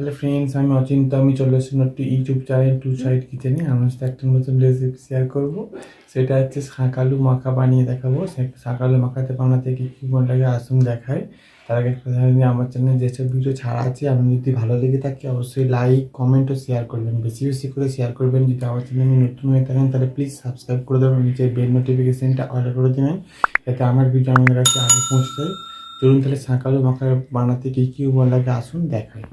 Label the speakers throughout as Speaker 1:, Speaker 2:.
Speaker 1: Hello friends, আমি অচিন্ত। আমি চলে এসেছি একটি ইউটিউব চ্যানেল টু সাইড কিচেনে। আমার সাথে একটা নতুন রেসিপি শেয়ার করব। সেটা হচ্ছে শাক আলু মাখা বানিয়ে দেখাবো। শাক আলু মাখাতে বানাতে কি কোন লাগে আসুন দেখায়। তার আগে একটা কথা জানিয়ে, আমার চ্যানেলে যেসব ভিডিও ছাড়া আছে, আমি যদি ভালো লেগে থাকে অবশ্যই লাইক কমেন্ট ও শেয়ার করবেন, বেশি বেশি করে শেয়ার করবেন। যদি আমার চ্যানেলে নতুন হয়ে থাকেন তাহলে প্লিজ সাবস্ক্রাইব করে দেবেন, নিচে বেল নোটিফিকেশনটা অল করে দেবেন, যাতে আমার ভিডিও আমাদের কাছে আগে পৌঁছে যায়। চলুন তাহলে শাক আলু মাখা বানাতে কি উপকরণ লাগে আসুন দেখায়।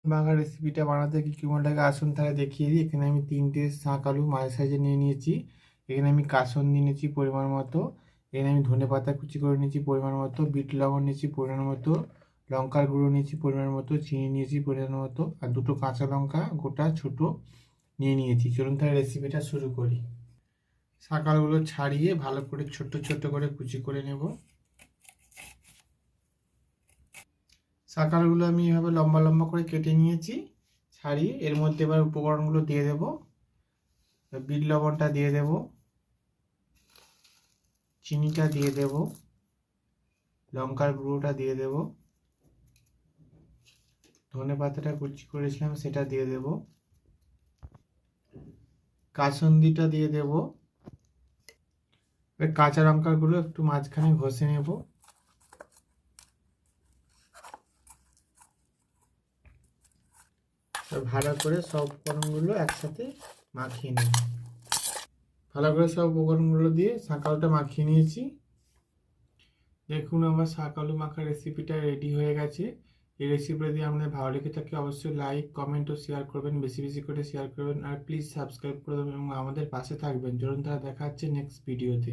Speaker 1: বাংলা রেসিপিটা বানাতে কি লাগে আসুন তাহলে দেখিয়ে দিই। এখানে আমি 3টে শাক আলু মাঝারি সাইজে নিয়ে নিয়েছি। এখানে আমি কাসুন্দি নিয়েছি পরিমাণ মতো। এখানে আমি ধনে পাতা কুচি করে নিয়েছি পরিমাণ মতো, বিট লবণ নিয়েছি পরিমাণ মতো, লঙ্কার গুঁড়ো নিয়েছি পরিমাণ মতো, চিনি নিয়েছি পরিমাণ মতো, আর 2টো কাঁচা লঙ্কা গোটা ছোটো নিয়েছি। চলুন তাহলে রেসিপিটা শুরু করি। শাক আলুগুলো ছাড়িয়ে ভালো করে ছোট্ট ছোট্ট করে কুচি করে নেব। শাক আলুগুলো আমি এভাবে লম্বা লম্বা করে কেটে নিয়েছি, ছাড়িয়ে। এর মধ্যে এবার উপকরণগুলো দিয়ে দেব। বিট লবণটা দিয়ে দেব, চিনিটা দিয়ে দেব, লঙ্কার গুঁড়োটা দিয়ে দেব, ধনে পাতাটা কুচি করেছিলাম সেটা দিয়ে দেব, কাসুন্দিটা দিয়ে দেব। এবার কাঁচা লঙ্কাগুলো একটু মাঝখানে ঘষে নেব। ভালো করে সব উপকরণগুলো একসাথে মাখিয়ে নেব। ভালো করে সব উপকরণগুলো দিয়ে শাক আলুটা মাখিয়ে নিয়েছি। দেখুন, আমার শাক আলু মাখা রেসিপিটা রেডি হয়ে গেছে। এই রেসিপিটা যদি আপনাদের ভালো লেগে থাকে অবশ্যই লাইক কমেন্ট ও শেয়ার করবেন, বেশি বেশি করে শেয়ার করবেন, আর প্লিজ সাবস্ক্রাইব করে দেবেন এবং আমাদের পাশে থাকবেন। চলুন তারা দেখা হচ্ছে নেক্সট ভিডিওতে।